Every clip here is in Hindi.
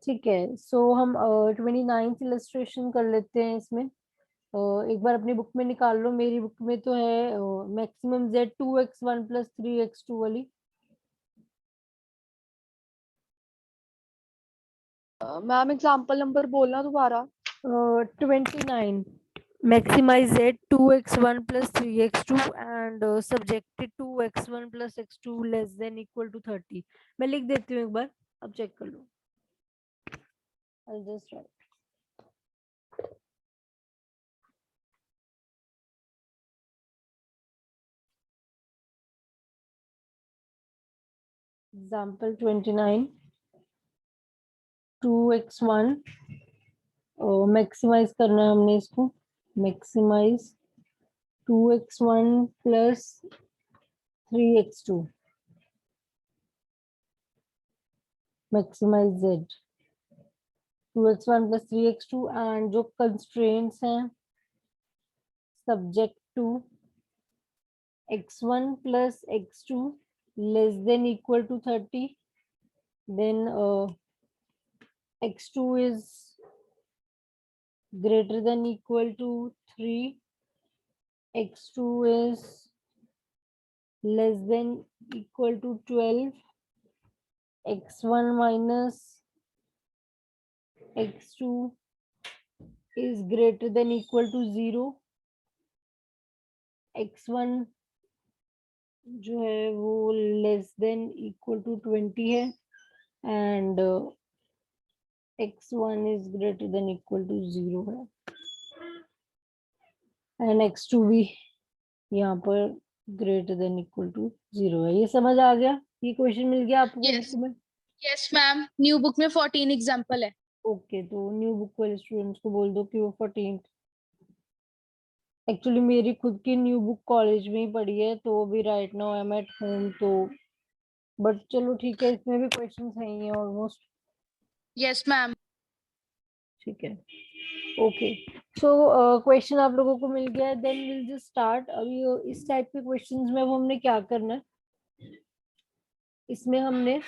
ठीक है, सो हम 29th इलस्ट्रेशन कर लेते हैं इसमें। एक बार अपनी बुक में निकाल लो, मेरी बुक में तो है मैक्सिमम z 2x1 + 3x2 वाली। मैम एग्जाम्पल नंबर बोलना दोबारा। 29 maximize z 2x1 + 3x2 and subjected 2x1 + x2 less than equal to 30। मैं लिख देती हूँ एक बार, अब चेक कर लो। I'll just write. Example 29 2x1 maximise करना है हमने इसको। Maximise 2x1 + 3x2 maximise z 2x1 + 3x2 and जो कंस्ट्रेंट्स हैं subject to x1 + x2 less than equal to 30, then x2 is greater than equal to 3, x2 is less than equal to 12, x1 minus x2 is greater than equal to 0, x1 जो है वो less than equal to 20 है and x1 is greater than equal to 0 है and x2 भी यहाँ पर ग्रेटर देन इक्वल टू 0 है। ये समझ आ गया? ये क्वेश्चन मिल गया आपको Yes. बुक में? यस मैम, न्यू बुक में 14 एग्जाम्पल है। ओके, तो न्यू बुक वाले स्टूडेंट्स को बोल दो कि वो 14। एक्चुअली मेरी खुद की न्यू बुक कॉलेज में ही पड़ी है, तो अभी right now I am at home, तो बट चलो ठीक है, इसमें भी क्वेश्चंस हैं ही ऑलमोस्ट। Yes ma'am. ठीक है, ओके, सो क्वेश्चन आप लोगों को मिल गया है, देन विल जस्ट स्टार्ट। अभी इस टाइप के क्वेश्चंस में अब हमने क्या करना है, इसमें हमने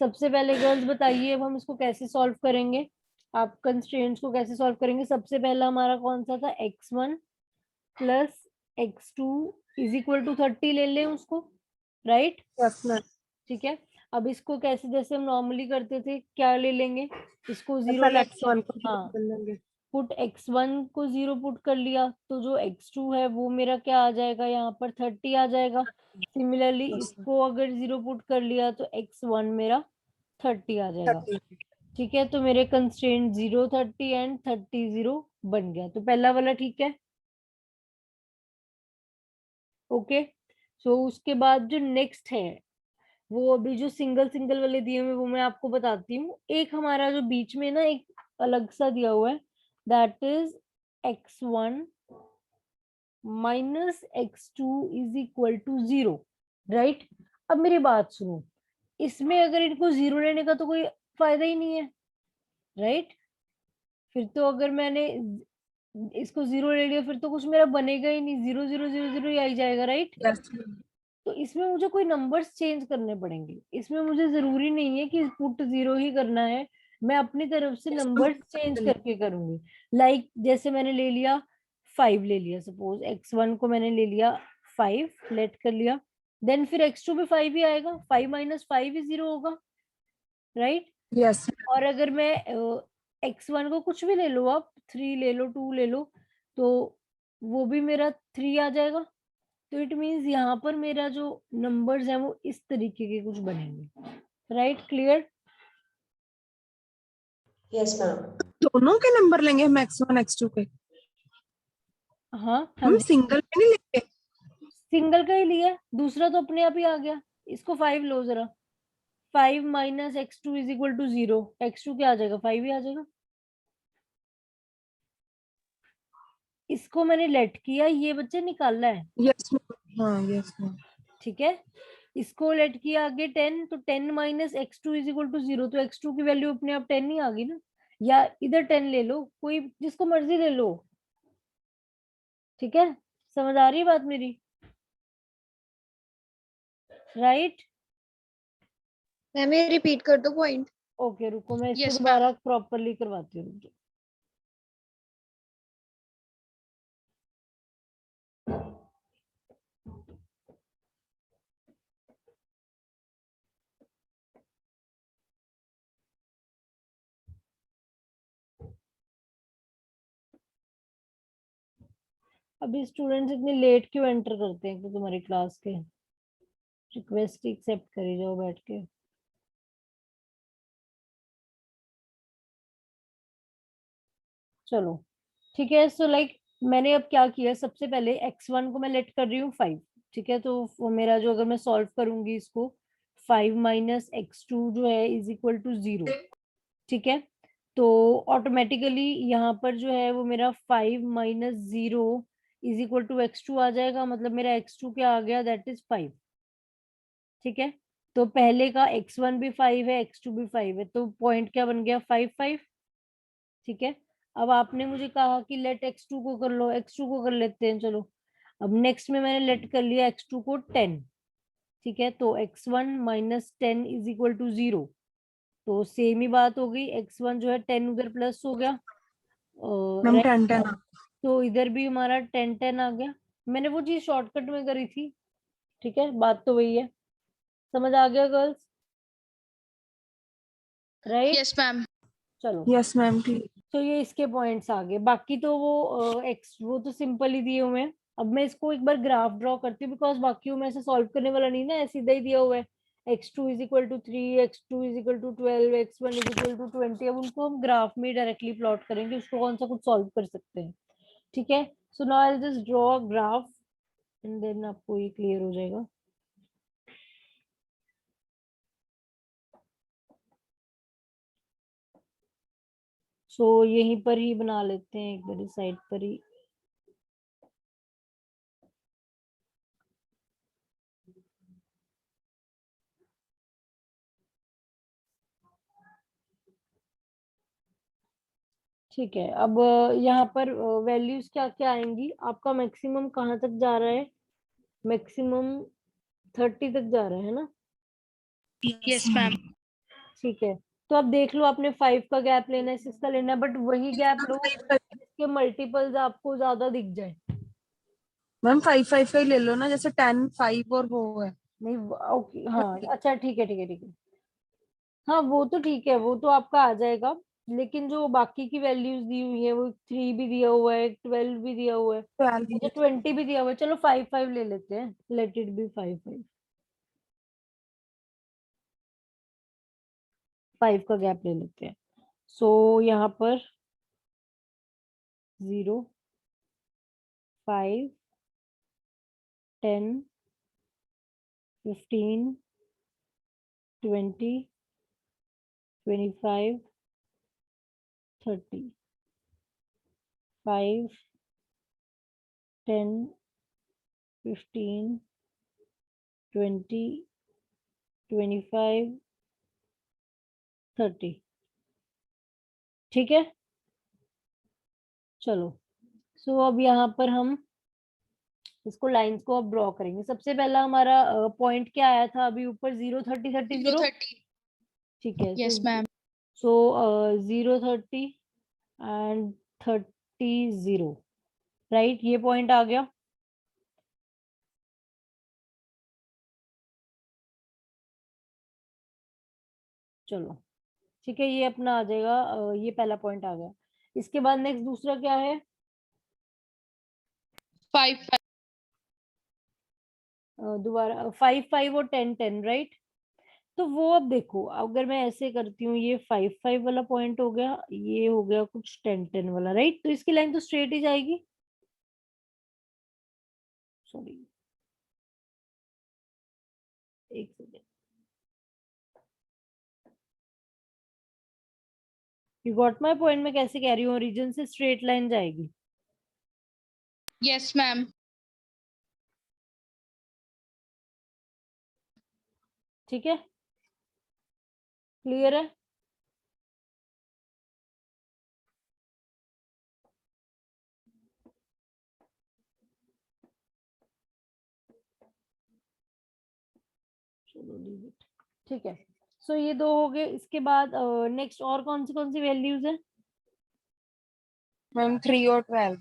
सबसे पहले गर्ल्स बताइए अब हम इसको कैसे सॉल्व करेंगे, आप कंस्ट्रेंट्स को कैसे सॉल्व करेंगे। सबसे पहला हमारा कौन सा था, x1 + x2 = 30 ले लें उसको, राइट? ठीक है, अब इसको कैसे, जैसे हम नॉर्मली करते थे, क्या ले लेंगे इसको 0 x1 को हाँ, कर लेंगे। पुट x1 को 0 पुट कर लिया, तो जो x2 है वो मेरा क्या आ जाएगा, यहाँ पर 30 आ जाएगा। सिमिलरली इसको अगर 0 पुट कर लिया तो x1 मेरा 30 आ जाएगा। ठीक है, तो मेरे कंस्ट्रेंट 0 30 एंड 30 0 बन गया, तो पहला वाला ठीक है। ओके, सो उसके बाद जो नेक्स्ट है वो अभी जो सिंगल सिंगल वाले दिए हुए वो मैं आपको बताती हूँ। एक हमारा जो बीच में ना एक अलग सा दिया हुआ है, that is x1 - x2 = 0, right? अब मेरी बात सुनो, इसमें अगर इनको 0 लेने का तो कोई फायदा ही नहीं है, राइट? फिर तो अगर मैंने इसको 0 ले लिया फिर तो कुछ मेरा बनेगा ही नहीं, 0 0 0 0 ही आई जाएगा, राइट? तो इसमें मुझे कोई नंबर्स चेंज करने पड़ेंगे। इसमें मुझे जरूरी नहीं है कि पुट 0 ही करना है, मैं अपनी तरफ से नंबर्स चेंज करके करूंगी। लाइक जैसे मैंने ले लिया 5 ले लिया, सपोज x1 को मैंने ले लिया 5 लेट कर लिया, देन फिर x2 भी 5 ही आएगा, 5 - 5 ही 0 होगा, राइट? यस। और अगर मैं x1 को कुछ भी ले लो, आप 3 ले लो, 2 ले लो, तो वो भी मेरा 3 आ जाएगा। तो इट मीन्स यहाँ पर मेरा जो नंबर्स हैं वो इस तरीके के कुछ बनेंगे, राइट? क्लियर? Yes ma'am. दोनों के नंबर लेंगे हम x1 x2 के? हाँ, हम सिंगल में नहीं लेंगे? सिंगल का ही लिया, दूसरा तो अपने आप ही आ गया। इसको 5 लो जरा, 5 - x2 = 0, x2 क्या आ जाएगा, 5 ही आ जाएगा। इसको मैंने लेट किया, ये बच्चे निकालना है। यस हाँ, यस ठीक है, इसको लेट किया आगे 10, तो 10 - x2 = 0, तो x2 की वैल्यू अपने आप 10 ही आ गई ना, या इधर 10 ले लो, कोई जिसको मर्जी ले लो। ठीक है, समझ आ रही है बात मेरी, राइट? मैम ये रिपीट कर दो पॉइंट। ओके रुको, मैं इसको Yes, ma'am. दोबारा प्रॉपरली करवाती हूँ। रुको। अभी स्टूडेंट्स इतने लेट क्यों एंटर करते हैं कि तुम्हारी क्लास के? रिक्वेस्ट एक्सेप्ट करी जाओ बैठ के। चलो ठीक है। सो लाइक मैंने अब क्या किया, सबसे पहले x1 को मैं लेट कर रही हूँ 5। ठीक है, तो वो मेरा जो, अगर मैं सॉल्व करूंगी इसको, 5 माइनस x2 जो है इज इक्वल टू 0। ठीक है, तो ऑटोमेटिकली यहाँ पर जो है वो मेरा 5 minus 0 is equal to x2 आ जाएगा। मतलब मेरा x2 क्या आ गया, दैट इज 5। ठीक है, तो पहले का x1 भी 5 है, x2 भी 5 है, तो पॉइंट क्या बन गया, 5 5। ठीक है, अब आपने मुझे कहा कि लेट x2 को कर लो, x2 को कर लेते हैं। चलो, अब नेक्स्ट में मैंने लेट कर लिया x2 को 10। ठीक है, तो x1 minus 10 is equal to 0। तो सेम ही बात हो गई, x1 जो है 10 उधर प्लस हो गया, मैम राइट। 10 10 तो इधर भी हमारा 10 10 आ गया। मैंने वो चीज शॉर्टकट में करी थी। ठीक है, बात तो वही है। समझ आ गया गर्ल्स, राइट? Yes, ma'am. चलो, यस मैम ठीक। तो ये इसके पॉइंट्स आ गए। बाकी तो वो एक्स वो तो सिंपल ही दिए हुए हैं। अब मैं इसको एक बार ग्राफ ड्रॉ करती हूँ, बिकॉज बाकी में ऐसे सॉल्व करने वाला नहीं ना, सीधा ही दिया हुआ है। x2 is equal to 3, x2 is equal to 12, x1 is equal to 20। अब उनको हम ग्राफ में डायरेक्टली प्लॉट करेंगे, उसको कौन सा कुछ सॉल्व कर सकते हैं। ठीक है, so now I just draw a graph and then आपको ये क्लियर हो जाएगा। सो यहीं पर ही बना लेते हैं, एक बार इस साइड पर ही। ठीक है, अब यहाँ पर वैल्यूज क्या क्या आएंगी, आपका मैक्सिमम कहाँ तक जा रहा है? मैक्सिमम 30 तक जा रहा है ना? Yes, ma'am. ठीक है, तो अब देख लो, आपने 5 का गैप लेना है, 6 का लेना है, बट वही गैप लो जिसके मल्टीपल्स आपको ज्यादा दिख जाए। मैम 5 5 का ही ले लो ना, जैसे 10 5 और वो है। नहीं, ओके, हाँ, अच्छा, ठीक है, ठीक है, ठीक है। हाँ, वो तो ठीक है, वो तो आपका आ जाएगा। लेकिन जो बाकी की वैल्यूज दी हुई है, वो 3 भी दिया हुआ है, 12 भी दिया हुआ है, 12 20 भी दिया हुआ है। चलो 5 5 ले लेते हैं, लेट इट बी 5 5। 5 का गैप ले लेते हैं। सो यहाँ पर 0 5 10 15 20 25 30 5 10 15 20 25 30। ठीक है, चलो। सो अब यहाँ पर हम इसको लाइंस को अब ड्रॉ करेंगे। सबसे पहला हमारा पॉइंट क्या आया था अभी ऊपर, 0 30 30 0। 30. ठीक है, Yes, ma'am. So 0 30 and 30 0, right? ये पॉइंट आ गया। चलो ठीक है, ये अपना आ जाएगा, ये पहला पॉइंट आ गया। इसके बाद नेक्स्ट दूसरा क्या है? 5 5. दोबारा 5 5 और 10 10, राइट? तो वो अब देखो, अगर मैं ऐसे करती हूँ, ये 5 5 वाला पॉइंट हो गया, ये हो गया कुछ 10 10 वाला, राइट? तो इसकी लाइन तो स्ट्रेट ही जाएगी। सॉरी, एक second. You got my point? मैं कैसे कह रही हूँ, ओरिजिन से स्ट्रेट लाइन जाएगी। Yes, ma'am. ठीक है, क्लियर है? चलो लीव इट। ठीक है, सो ये दो हो गए। इसके बाद नेक्स्ट और कौन सी वैल्यूज है? मैम 3 और 12।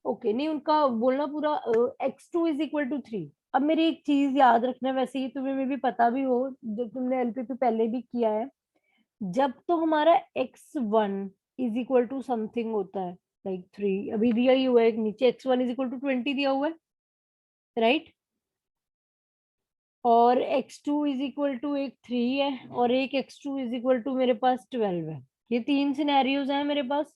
ओके, नहीं उनका बोलना पूरा। x2 is equal to 3। अब मेरी एक चीज याद रखना, वैसे ही तुम्हें में भी पता भी हो, जब तुमने एलपीपी पहले भी किया है, जब तो हमारा x1 is equal to something होता है, लाइक 3, अभी दिया ही हुआ है एक नीचे, x1 इज इक्वल टू 20 दिया हुआ है, राइट? और x2 इज इक्वल टू एक 3 है, और एक x2 इज इक्वल टू मेरे पास 12 है। ये 3 सिनेरियोज हैं मेरे पास।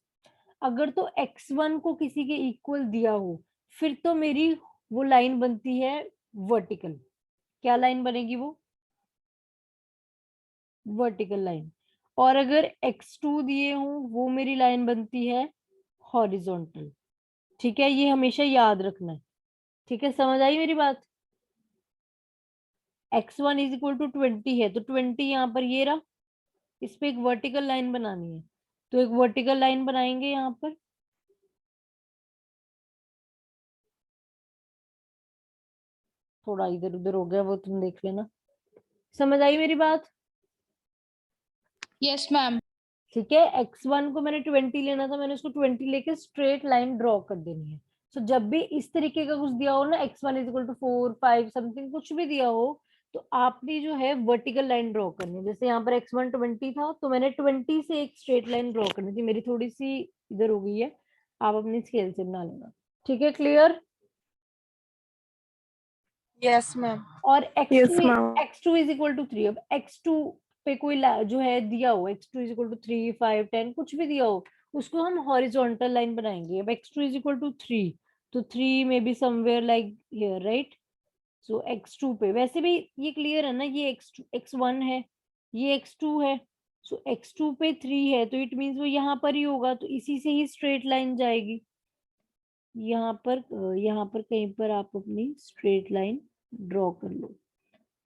अगर तो x1 को किसी के इक्वल दिया हो, फिर तो मेरी वो लाइन बनती है वर्टिकल। क्या लाइन बनेगी वो? Vertical line. और अगर x2 दिए हो, वो मेरी लाइन बनती है हॉरिजॉन्टल। ठीक है, ये हमेशा याद रखना है। ठीक है, समझ आई मेरी बात? x1 इज इक्वल टू 20 है, तो 20 यहाँ पर ये रहा, इस पे एक वर्टिकल लाइन बनानी है, तो एक वर्टिकल लाइन बनाएंगे यहाँ पर। थोड़ा इधर उधर हो गया, वो तुम देख लेना। समझ आई मेरी बात? Yes, ma'am. ठीक है, x1 को मैंने 20 लेना था, मैंने उसको 20 लेके स्ट्रेट लाइन ड्रॉ कर देनी है। सो जब भी इस तरीके का कुछ दिया हो ना, x1 is equal to 4 5 something कुछ भी दिया हो, तो आपने जो है वर्टिकल लाइन ड्रॉ करनी है। जैसे यहाँ पर x1 20 था, तो मैंने 20 से एक स्ट्रेट लाइन ड्रॉ करनी थी। मेरी थोड़ी सी इधर हो गई है, आप अपनी स्केल से बना लेना। ठीक है, क्लियर? Yes ma'am. और Yes, x2 ma'am. x2 is equal to 3। अब x2 पे कोई जो है दिया हो, x2 इज इक्वल टू 3 5 10 कुछ भी दिया हो, उसको हम हॉरिजॉन्टल लाइन बनाएंगे। अब x2 इज इक्वल टू 3, तो 3 में be somewhere like here, right? So x2 पे वैसे भी ये क्लियर है ना, ये x2 x1 है, ये x2 है। सो x2 पे 3 है, तो इट मींस वो यहाँ पर ही होगा, तो इसी से ही स्ट्रेट लाइन जाएगी। यहाँ पर कहीं पर आप अपनी स्ट्रेट लाइन ड्रॉ कर लो।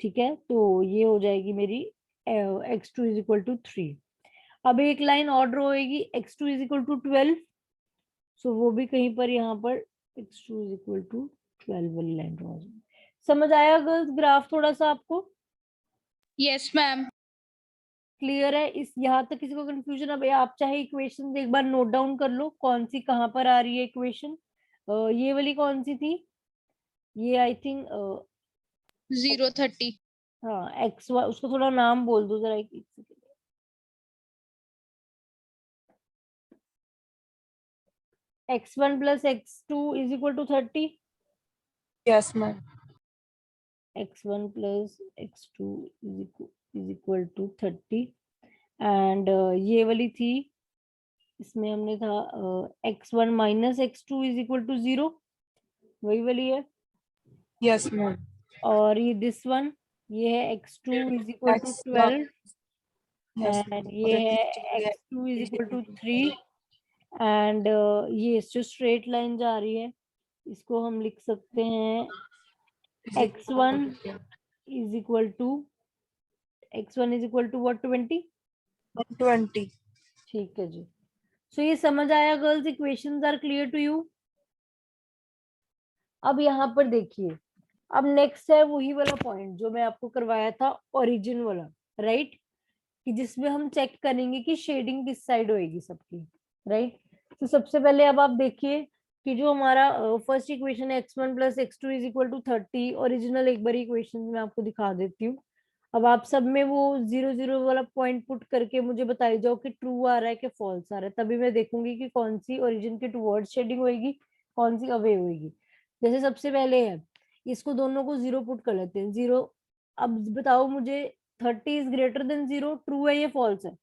ठीक है, तो ये हो जाएगी मेरी x2 इज इक्वल टू 3। अब एक लाइन और ड्रॉ होगी, x2 इज इक्वल टू 12। सो वो भी कहीं पर यहाँ पर x2 इज इक्वल टू 12 वाली लाइन ड्रॉ हो जाएगी। समझ आया गर्ल्स ग्राफ थोड़ा सा आपको? Yes, ma'am. क्लियर है? इस यहाँ तक किसी को कंफ्यूजन? अब आप चाहे इक्वेशन एक बार नोट डाउन कर लो, कौन सी कहाँ पर आ रही है इक्वेशन। ये वाली कौन सी थी? ये आई थिंक 030. हाँ एक्स वाई, उसको थोड़ा नाम बोल दो जरा, एक second. x1 plus x2 is equal to 30। Yes, ma'am. x1 plus x2 is equal to 30। And ये वाली थी, इसमें हमने था x1 minus x2 is equal to 0, वही वाली है। Yes, ma'am. और ये दिस वन, ये है x2 is equal to 12, Yes, and ma'am. ये है x2 is equal to 3। And ये जो स्ट्रेट लाइन जा रही है, इसको हम लिख सकते हैं x1 is equal to what, 20। 20. ठीक है जी। सो ये समझ आया girls? Equations are clear to you? अब यहाँ पर देखिए, अब नेक्स्ट है वही वाला पॉइंट जो मैं आपको करवाया था, ओरिजिन वाला, राइट? कि जिसमें हम चेक करेंगे कि शेडिंग किस साइड होएगी सबकी, राइट? तो सबसे पहले अब आप देखिए कि जो हमारा फर्स्ट इक्वेशन है x1 plus x2 is equal to 30, original एक बार इक्वेशन मैं आपको दिखा देती हूँ। अब आप सब में वो 0 0 वाला पॉइंट पुट करके मुझे बताई जाओ कि ट्रू आ रहा है कि फॉल्स आ रहा है, तभी मैं देखूंगी कि कौन सी ओरिजिन के टुवर्ड्स शेडिंग होएगी, कौन सी अवे होएगी। जैसे सबसे पहले है, इसको दोनों को 0 पुट कर लेते हैं, 0। अब बताओ मुझे 30 इज ग्रेटर देन 0, ट्रू है ये फॉल्स है?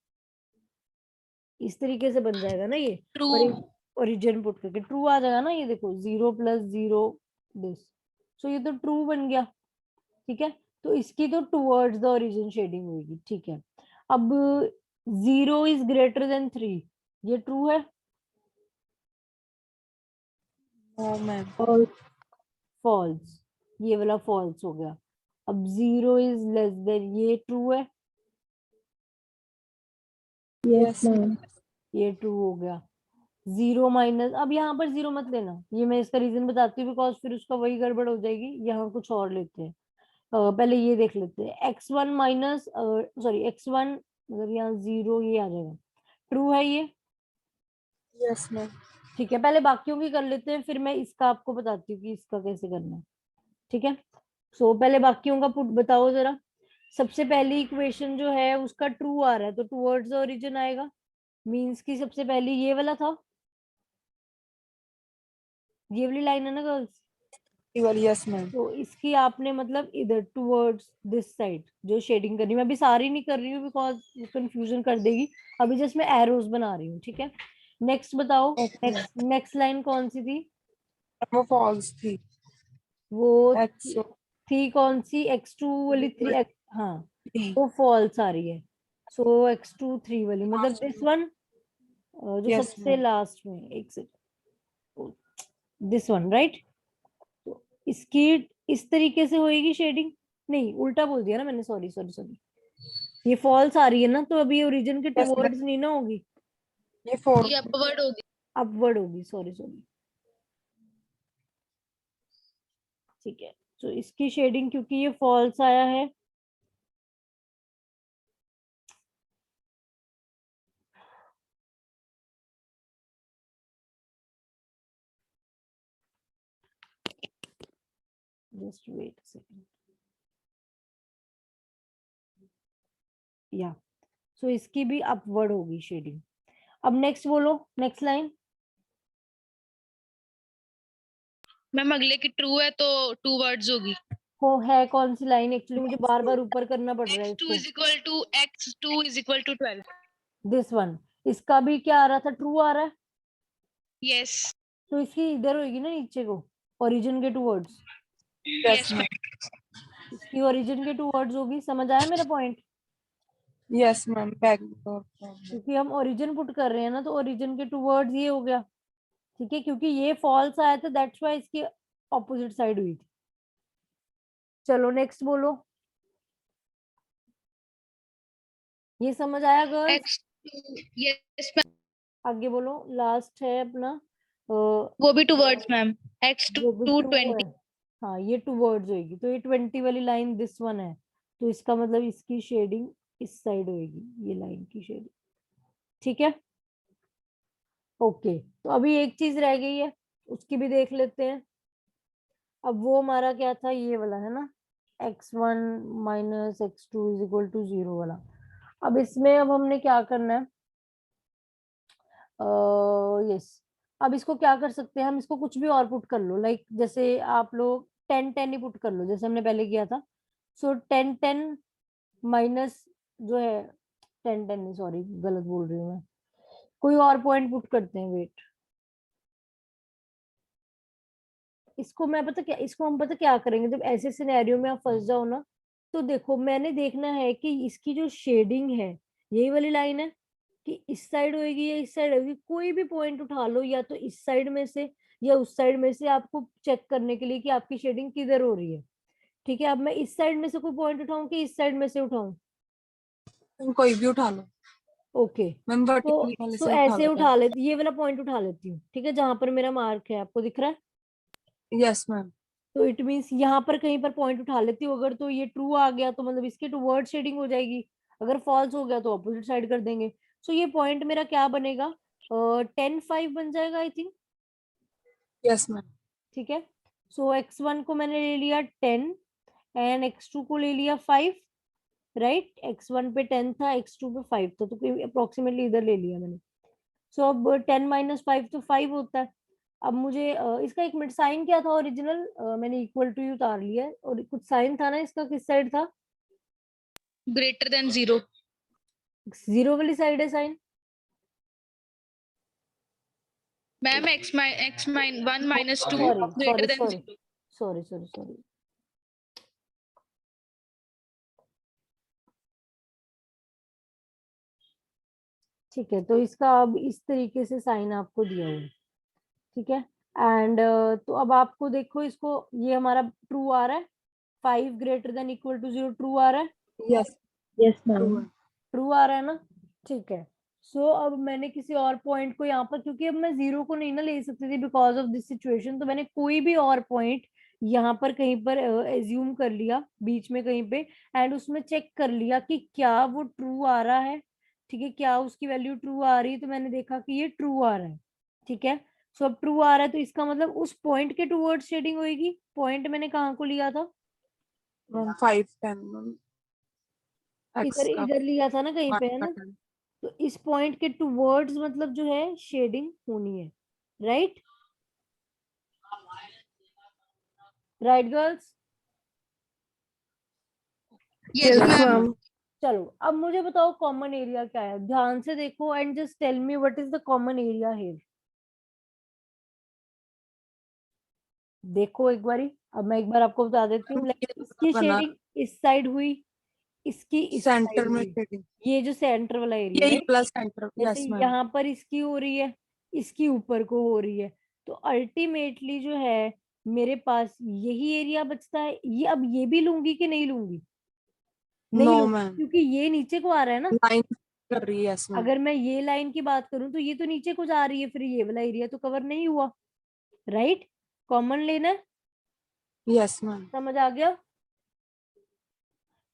इस तरीके से बन जाएगा ना ये, और True. ओरिजिन पुट करके ट्रू आ जाएगा ना, ये देखो 0 plus 0 दिस। सो ये तो ट्रू बन गया। ठीक है, तो इसकी तो टुवर्ड्स द ओरिजिन शेडिंग होगी। ठीक है, अब 0 इज ग्रेटर देन 3, ये ट्रू है? No, ma'am. फॉल्स, ये वाला फॉल्स हो गया। अब 0 इज लेस देन, ये ट्रू है? Yes, ma'am. ये ट्रू हो गया। 0 माइनस, अब यहाँ पर 0 मत लेना, ये मैं इसका रीजन बताती हूँ, बिकॉज फिर उसका वही गड़बड़ हो जाएगी। यहाँ कुछ और लेते हैं, पहले ये देख लेते हैं x1 माइनस सॉरी x1 मतलब यहाँ 0 ये आ जाएगा, ट्रू है ये? Yes ma'am. ठीक है, पहले बाकियों की कर लेते हैं, फिर मैं इसका आपको बताती हूँ कि इसका कैसे करना है। ठीक है, सो पहले बाकियों का पुट बताओ जरा। सबसे पहली इक्वेशन जो है उसका ट्रू आ रहा है तो टुवर्ड्स द ओरिजिन आएगा, मींस की सबसे पहली ये वाला था, ये वाली लाइन है ना गर्ल्स। Yes ma'am. तो इसकी आपने मतलब इधर टुवर्ड्स दिस साइड जो शेडिंग करनी, मैं अभी सारी नहीं कर रही हूँ बिकॉज कंफ्यूजन कर देगी, अभी जस्ट मैं एरोज बना रही हूँ। ठीक है, नेक्स्ट बताओ, नेक्स्ट नेक्स्ट लाइन कौन सी थी? वो फॉल्स थी। वो एक्स थी कौन सी? x2 वाली 3 हाँ, थी। वो फॉल्स आ रही है। सो x2 3 वाली मतलब दिस वन, जो यस सबसे मैम। लास्ट में, एक सेकंड, दिस वन राइट। तो इसकी इस तरीके से होएगी शेडिंग, नहीं उल्टा बोल दिया ना मैंने, सॉरी सॉरी सॉरी, ये फॉल्स आ रही है ना, तो अभी ओरिजिन के यस मैम। टुवर्ड्स नहीं ना होगी, ये फोर। ये अपवर्ड होगी। अपवर्ड होगी, सॉरी सॉरी। ठीक है, तो इसकी शेडिंग क्योंकि ये फॉल्स आया है, जस्ट वेट सेकंड, या सो इसकी भी अपवर्ड होगी शेडिंग। अब नेक्स्ट बोलो, नेक्स्ट लाइन। मैम अगले की ट्रू है तो टू वर्ड्स होगी। हो है कौन सी लाइन? एक्चुअली मुझे बार बार ऊपर करना पड़ रहा है x2 इसको। is equal to x2 is equal to 12. This one, इसका भी क्या आ रहा था? ट्रू आ रहा है, Yes. तो इसकी इधर होगी ना नीचे को, ओरिजिन के टुवर्ड्स, Yes मैम। मैम। इसकी ओरिजिन के टुवर्ड्स होगी। समझ आया मेरा point? Yes ma'am. Back door. क्योंकि हम ओरिजिन पुट कर रहे हैं ना, तो ओरिजिन के टुवर्ड्स ये हो गया। ठीक है, क्योंकि ये फॉल्स आया था दैट्स व्हाई इसकी ऑपोजिट साइड हुई थी। चलो नेक्स्ट बोलो, ये समझ आया गर्ल्स? x2 yes ma'am. आगे बोलो, लास्ट है अपना वो भी टू वर्ड्स मैम। x2 वो भी ट्रू 20. है। हाँ, ये टुवर्ड्स होगी, तो ये 20 वाली लाइन दिस वन है, तो इसका मतलब इसकी शेडिंग इस साइड होगी, ये लाइन की शेडिंग। ठीक है, ओके। तो अभी एक चीज रह गई है, उसकी भी देख लेते हैं। अब वो हमारा क्या था? ये वाला है ना, x1 minus x2 is equal to 0 वाला। अब इसमें अब हमने क्या करना है? यस, अब इसको क्या कर सकते हैं हम? इसको कुछ भी और पुट कर लो, लाइक जैसे आप लोग 10 10 ही पुट कर लो जैसे हमने पहले किया था। सो 10 10 माइनस जो है, 10 10 नहीं, सॉरी गलत बोल रही हूँ मैं, कोई और पॉइंट पुट करते हैं, वेट। इसको मैं पता क्या, इसको हम पता क्या करेंगे, जब ऐसे सिनेरियो में आप फंस जाओ ना, तो देखो मैंने देखना है कि इसकी जो शेडिंग है, यही वाली लाइन है कि इस साइड होगी या इस साइड होगी, कोई भी पॉइंट उठा लो, या तो इस साइड में से या उस साइड में से, आपको चेक करने के लिए कि आपकी शेडिंग किधर हो रही है। ठीक है, अब मैं इस साइड में से कोई पॉइंट उठाऊं कि इस साइड में से उठाऊं? तुम कोई भी उठा लो ओके, मैम। तो वर्टिकली वाले तो से उठा ऐसे लो उठा पहले। लेती, ये वाला पॉइंट उठा लेती हूँ। ठीक है, जहां पर मेरा मार्क है आपको दिख रहा है, यस मैम। तो इट मीन्स यहाँ पर कहीं पर पॉइंट उठा लेती हूँ। अगर तो ये ट्रू आ गया तो मतलब इसकी टुवर्ड शेडिंग हो जाएगी, अगर फॉल्स हो गया तो ऑपोजिट साइड कर देंगे। सो ये पॉइंट मेरा क्या बनेगा? 10 5 बन जाएगा आई थिंक। Yes ma'am. ठीक है, सो x1 को मैंने ले लिया 10 एंड x2 को ले लिया 5, राइट? x1 पे 10 था, x2 पे 5 था, तो अप्रोक्सीमेटली इधर ले लिया मैंने। सो अब 10 माइनस 5 तो 5 होता है। अब मुझे इसका एक मिनट, साइन क्या था ओरिजिनल? मैंने इक्वल टू ही उतार लिया है, और कुछ साइन था ना इसका, किस साइड था? Greater than 0. 0 वाली साइड है sign. Ma'am x 1 minus 2 sorry greater sorry than sorry 0. Sorry sorry sorry, ठीक है, तो इसका अब इस तरीके से साइन आपको दिया हुआ है। ठीक है, एंड तो अब आपको देखो इसको, ये हमारा ट्रू आ रहा है, 5 greater than equal to 0 true आ रहा है, यस। Yes true ma'am. है। ट्रू आ रहा है ना? ठीक है, सो अब मैंने किसी और पॉइंट को यहाँ पर, क्योंकि अब मैं 0 को नहीं ना ले सकती थी बिकॉज ऑफ दिस सिचुएशन, तो मैंने कोई भी और पॉइंट यहाँ पर कहीं पर एज्यूम कर लिया बीच में कहीं पे, एंड उसमें चेक कर लिया कि क्या वो ट्रू आ रहा है, ठीक है, क्या उसकी वैल्यू ट्रू आ रही है, तो मैंने देखा कि ये ट्रू आ रहा है, ठीक है। सो अब ट्रू आ रहा है तो इसका मतलब उस पॉइंट के टुवर्ड्स शेडिंग होगी। पॉइंट मैंने कहाँ को लिया था, मैम 5 10 एक्स इधर का इधर लिया था ना कहीं पे, है 1 का ना। 10। तो इस पॉइंट के टुवर्ड्स मतलब जो है शेडिंग होनी है, right, right girls. Yes Yes, ma'am. ma'am. चलो अब मुझे बताओ कॉमन एरिया क्या है, ध्यान से देखो and just tell me what is the common area here. देखो एक बारी, अब मैं एक बार आपको बता देती हूँ, लाइक इसकी बना शेडिंग इस साइड हुई, इसकी इस साइड सेंटर में हुई, शेडिंग, ये जो सेंटर वाला एरिया, यही राइट। Plus centre. जैसे यस मैम। यहाँ पर इसकी हो रही है, इसकी ऊपर को हो रही है, तो अल्टीमेटली जो है मेरे पास यही एरिया बचता है। ये अब ये भी लूंगी कि नहीं लूंगी, नहीं नो लूंगी, मैम, क्योंकि ये नीचे को आ रहा है ना। लाइन कर रही है। Yes ma'am. अगर मैं ये लाइन की बात करूं तो ये तो नीचे को जा रही है, फिर ये वाला एरिया तो कवर नहीं हुआ, राइट। कॉमन लेना है, यस मैम। समझ आ गया।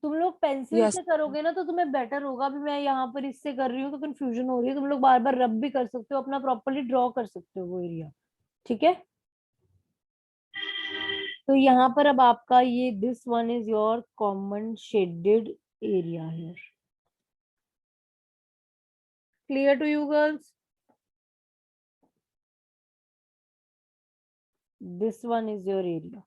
तुम लोग पेंसिल यस। से करोगे ना तो तुम्हें बेटर होगा। अभी मैं यहाँ पर इससे कर रही हूँ तो कंफ्यूजन हो रही है, तुम लोग बार बार रब भी कर सकते हो, अपना प्रॉपरली ड्रॉ कर सकते हो वो एरिया, ठीक है। तो यहाँ पर अब आपका ये this one is your common shaded area here. Clear to you girls, this one is your area.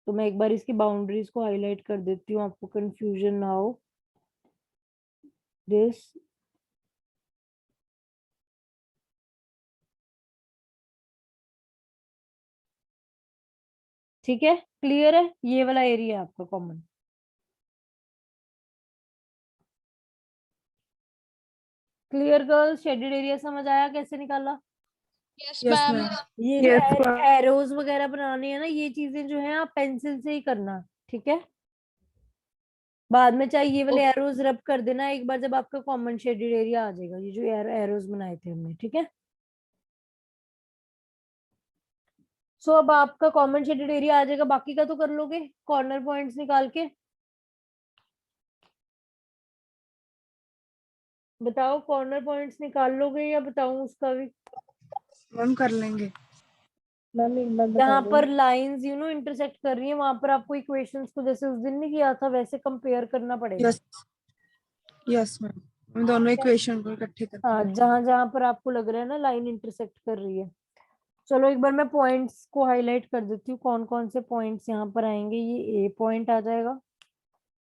तो मैं एक बार इसकी बाउंड्रीज को हाईलाइट कर देती हूँ, आपको कंफ्यूजन ना हो। दिस ठीक है, क्लियर है, ये वाला एरिया है आपका common. Clear girls, shaded area समझ आया कैसे निकाला। Yes yes ma'am. मैम। ये जो यस मैम। एरोज वगैरह बनाने हैं ना, ये चीजें जो है आप पेंसिल से ही करना, ठीक है। बाद में चाहे ये वाले एरोज रब कर देना एक बार जब आपका कॉमन शेडेड एरिया आ जाएगा, ये जो एरोज बनाए थे हमने, ठीक है। सो अब आपका कॉमन शेडेड एरिया आ जाएगा, बाकी का तो कर लोगे कॉर्नर पॉइंट्स निकाल के। बताओ कॉर्नर पॉइंट्स निकाल लोगे या बताऊं उसका भी। मैम कर लेंगे। मैम एक बार बता जहां दो। पर लाइंस इंटरसेक्ट कर रही है वहां पर आपको इक्वेशंस को जैसे उस दिन नहीं किया था वैसे कंपेयर करना पड़ेगा। यस। यस मैम, हम दोनों इक्वेशन को इकट्ठे करके हाँ, लिखेंगे। जहां जहां पर आपको लग रहा है ना लाइन इंटरसेक्ट कर रही है। चलो एक बार मैं पॉइंट्स को हाईलाइट कर देती हूँ, कौन कौन से पॉइंट्स यहाँ पर आएंगे। ये ए पॉइंट आ जाएगा,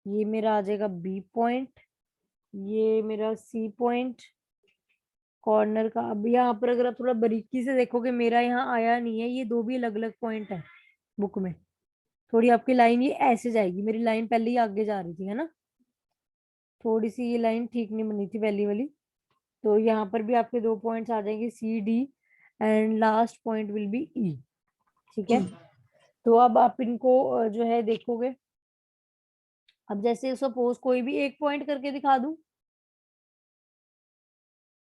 ये मेरा आ जाएगा बी पॉइंट, ये मेरा सी पॉइंट कॉर्नर का। अब यहाँ पर अगर आप थोड़ा बारीकी से देखोगे, मेरा यहाँ आया नहीं है, ये दो भी अलग अलग पॉइंट है बुक में। थोड़ी आपकी लाइन ये ऐसे जाएगी, मेरी लाइन पहले ही आगे जा रही थी, है ना। थोड़ी सी ये लाइन ठीक नहीं बनी थी पहली वाली। तो यहाँ पर भी आपके दो पॉइंट्स आ जाएंगे, C D, and last point will be E, ठीक है। तो अब आप इनको जो है देखोगे। अब जैसे सपोज कोई भी एक पॉइंट करके दिखा दूं।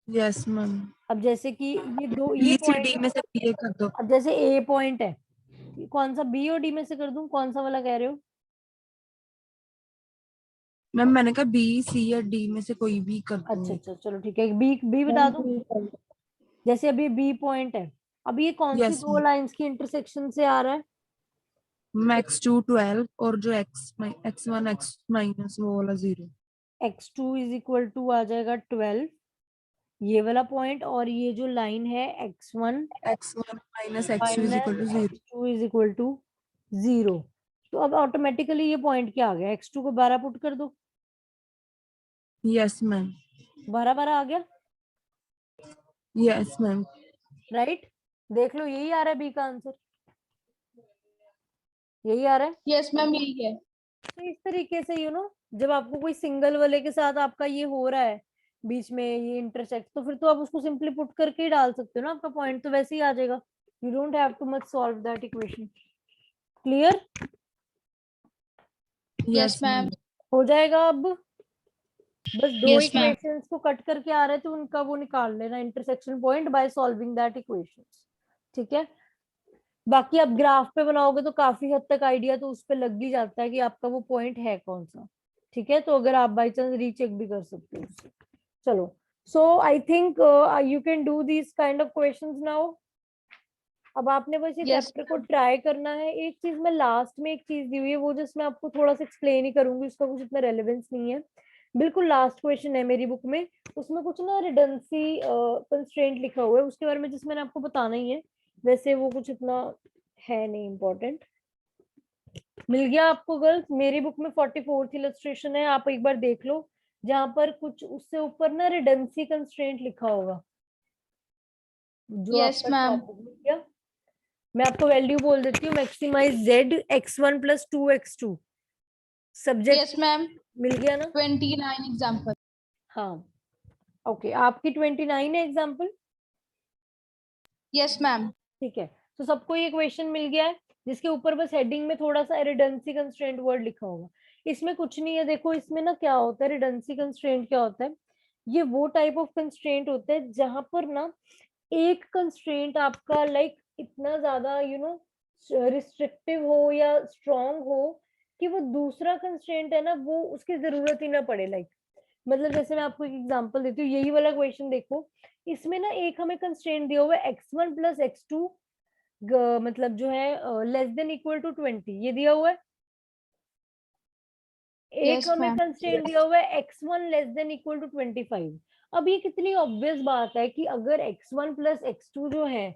Yes ma'am. अब जैसे कि ये दो ये बी सी डी पॉइंट, में से ये कर दो। अब जैसे ए पॉइंट है, कौन सा बी और डी में से कर दूं, कौन सा वाला कह रहे हो। मैम मैंने कहा बी सी या डी में से कोई भी कर अच्छा दूंगी। अच्छा, चलो ठीक है, बी बी बता दूं। जैसे अभी बी पॉइंट है, अब ये कौन सी यस दो लाइंस की इंटरसेक्शन से आ रहा है। मैम, x2 12 और जो x1 x माइनस वो वाला 0। x2 इज इक्वल टू आ जाएगा 12, ये वाला पॉइंट, और ये जो लाइन है x1 x1 minus x2 is minus equal to 0। x2 is equal to 0। तो अब ऑटोमेटिकली ये पॉइंट क्या आ गया, x2 को 12 पुट कर दो, यस मैम। 12 12 आ गया, यस मैम। राइट। देख लो यही आ रहा है बी का आंसर, यही आ रहा है। यस मैम यही है। तो इस तरीके से जब आपको कोई सिंगल वाले के साथ आपका ये हो रहा है बीच में ये इंटरसेक्ट, तो फिर तो आप उसको सिंपली पुट करके ही डाल सकते हो ना, आपका पॉइंट तो वैसे ही आ जाएगा। You don't have too much solve that equation. Clear yes yes ma'am. Ma'am. हो जाएगा अब। बस दो यस मैम। इक्वेशंस को कट करके आ रहे थे, उनका वो निकाल लेना intersection point by solving that equations, ठीक है। बाकी आप ग्राफ पे बनाओगे तो काफी हद तक आइडिया तो उस पे लग ही जाता है कि आपका वो पॉइंट है कौन सा। ठीक है, तो अगर आप बाई चांस रीचेक भी कर सकते हो उससे। चलो, so I think you can do these kind of questions now. अब आपने बस ये Yes, चैप्टर को ट्राई करना है। एक चीज मैं लास्ट में एक चीज दी हुई है, वो जस्ट मैं आपको थोड़ा सा एक्सप्लेन ही करूंगी, उसका कुछ इतना रेलेवेंस नहीं है। बिल्कुल लास्ट क्वेश्चन है मेरी बुक में, उसमें कुछ ना रिडंडेंसी कंस्ट्रेंट लिखा हुआ है, उसके बारे में जिस मैंने आपको बताना ही है। वैसे वो कुछ इतना है नहीं इम्पोर्टेंट। मिल गया आपको गर्ल्स? मेरी बुक में 44th इलस्ट्रेशन है, आप एक बार देख लो, जहां पर कुछ उससे ऊपर ना रिडंडेंसी कंस्ट्रेंट लिखा होगा, जो yes, आपका ma'am. टॉपिक मिल गया। मैं आपको वैल्यू बोल देती हूँ, maximise z x1 + 2x2 subject. Yes, ma'am. मिल गया ना? 29 example. हाँ, ओके, आपकी 29 है एग्जाम्पल। Yes, ma'am. ठीक है, तो सबको ये क्वेश्चन मिल गया है, जिसके ऊपर बस हेडिंग में थोड़ा सा रिडंडेंसी कंस्ट्रेंट वर्ड लिखा होगा। इसमें कुछ नहीं है, देखो इसमें ना क्या होता है, रिडंडेंसी कंस्ट्रेंट क्या होता है, ये वो टाइप ऑफ कंस्ट्रेंट होता है जहां पर ना एक कंस्ट्रेंट आपका लाइक इतना ज्यादा रिस्ट्रिक्टिव हो या स्ट्रॉन्ग हो कि वो दूसरा कंस्ट्रेंट है ना वो उसकी जरूरत ही ना पड़े। लाइक मतलब जैसे मैं आपको एक एग्जांपल देती हूँ, यही वाला क्वेश्चन देखो, इसमें ना एक हमें कंस्ट्रेंट दिया हुआ है x1 + x2 मतलब जो है लेस देन इक्वल टू 20, ये दिया हुआ है। एक Yes, हमें ma'am. कंस्ट्रेंट दिया हुआ है x1 less than equal to 25। अब ये कितनी ऑब्वियस बात है कि अगर x1 + x2 जो है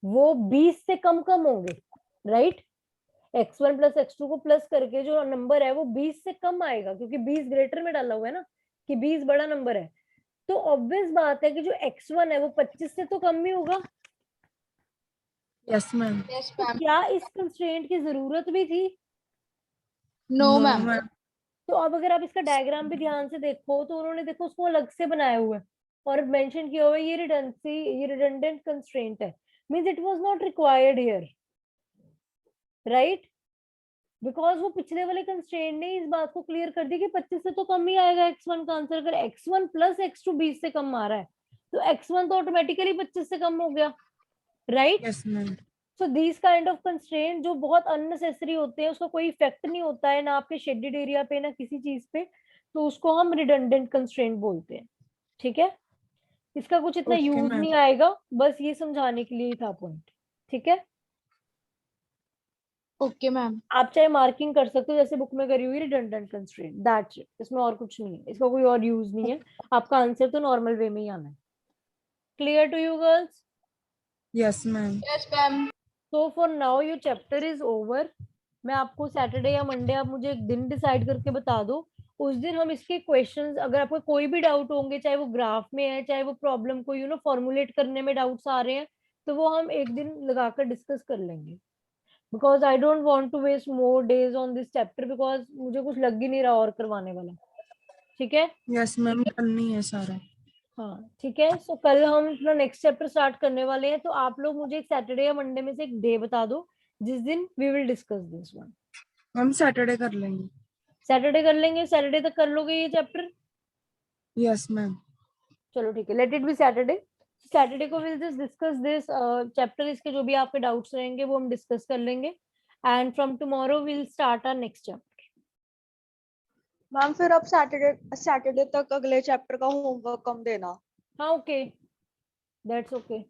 वो 20 से कम कम होंगे, राइट? x1 + x2 को प्लस करके जो नंबर है वो 20 से कम आएगा, क्योंकि 20 ग्रेटर में डाला हुआ है ना, कि 20 बड़ा नंबर है। तो ऑब्वियस बात है कि जो x1 है वो 25 से तो कम ही होगा। Yes ma'am. Yes, तो ma'am. क्या इस कंस्ट्रेंट की जरूरत भी थी? No, no ma'am. मैम। तो अब अगर आप इसका डायग्राम भी ध्यान से देखो तो उन्होंने देखो उसको अलग से बनाया हुआ है और मेंशन किया हुआ है ये रिडंडेंट कंस्ट्रेंट है, means it was not required here, right? Because वो पिछले वाले कंस्ट्रेंट ने इस बात को क्लियर कर दी कि 25 से तो कम ही आएगा x1 का आंसर। अगर x1 + x2 20 से कम आ रहा है तो x1 तो ऑटोमेटिकली 25 से कम हो गया, right? Yes ma'am. So these kind of constraint जो बहुत अननेसेसरी होते हैं, उसका कोई इफेक्ट नहीं होता है ना आपके शेडेड एरिया पे ना किसी चीज पे, तो उसको हम रिडंडेंट कंस्ट्रेंट बोलते हैं। ठीक है, इसका कुछ इतना ओके यूज मैम। नहीं आएगा, बस ये समझाने के लिए ही था पॉइंट। ठीक है, Okay, ma'am. आप चाहे मार्किंग कर सकते हो जैसे बुक में करी हुई रिडंडेंट कंस्ट्रेंट, दैट्स इट, इसमें और कुछ नहीं है, इसका कोई और यूज नहीं है। आपका आंसर तो नॉर्मल वे में ही आना है। Clear to you girls? Yes ma'am. Yes, ma'am. So for now your chapter is over. मैं आपको सैटरडे या मंडे आप मुझे एक दिन डिसाइड करके बता दो, उस दिन हम इसके क्वेश्चंस, अगर आपको कोई भी डाउट होंगे, चाहे वो ग्राफ में है, चाहे वो प्रॉब्लम को फॉर्मुलेट करने में डाउट्स आ रहे हैं, तो वो हम एक दिन लगाकर डिस्कस कर लेंगे। Because I don't want to waste more days on this chapter, because मुझे कुछ लग ही नहीं रहा और करवाने वाला। ठीक है, यस मैम, करनी है सारा। हाँ ठीक है। सो कल हम अपना नेक्स्ट चैप्टर स्टार्ट करने वाले हैं, तो आप लोग मुझे एक सैटरडे या मंडे में से एक डे बता दो जिस दिन we will discuss this one. हम सैटरडे कर लेंगे। सैटरडे कर लेंगे, सैटरडे तक कर लोगे ये चैप्टर? Yes ma'am. चलो ठीक है, let it be Saturday. Saturday को will just discuss this chapter, इसके जो भी आपके डाउट्स रहेंगे वो हम डिस्कस कर लेंगे, and from tomorrow will start our next chapter. Ma'am फिर अब सैटरडे सैटरडे तक अगले चैप्टर का होमवर्क कम देना। हाँ ओके, दैट्स ओके।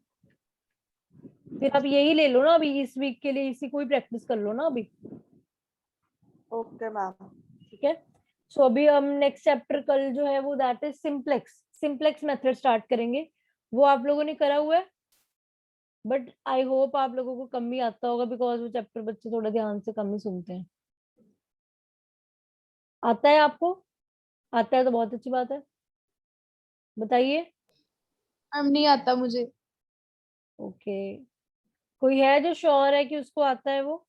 फिर आप यही ले लो ना अभी, इस वीक के लिए इसी को ही प्रैक्टिस कर लो ना अभी। Okay ma'am. ठीक है, सो अभी हम नेक्स्ट चैप्टर कल जो है वो that is simplex method start करेंगे। वो आप लोगों ने करा हुआ है, बट आई होप आप लोगों को कम ही आता होगा, बिकॉज वो चैप्टर बच्चे थोड़ा ध्यान से कम ही सुनते हैं। आता है आपको? आता है तो बहुत अच्छी बात है, बताइए। मैम नहीं आता मुझे। ओके, कोई है जो श्योर है कि उसको आता है वो?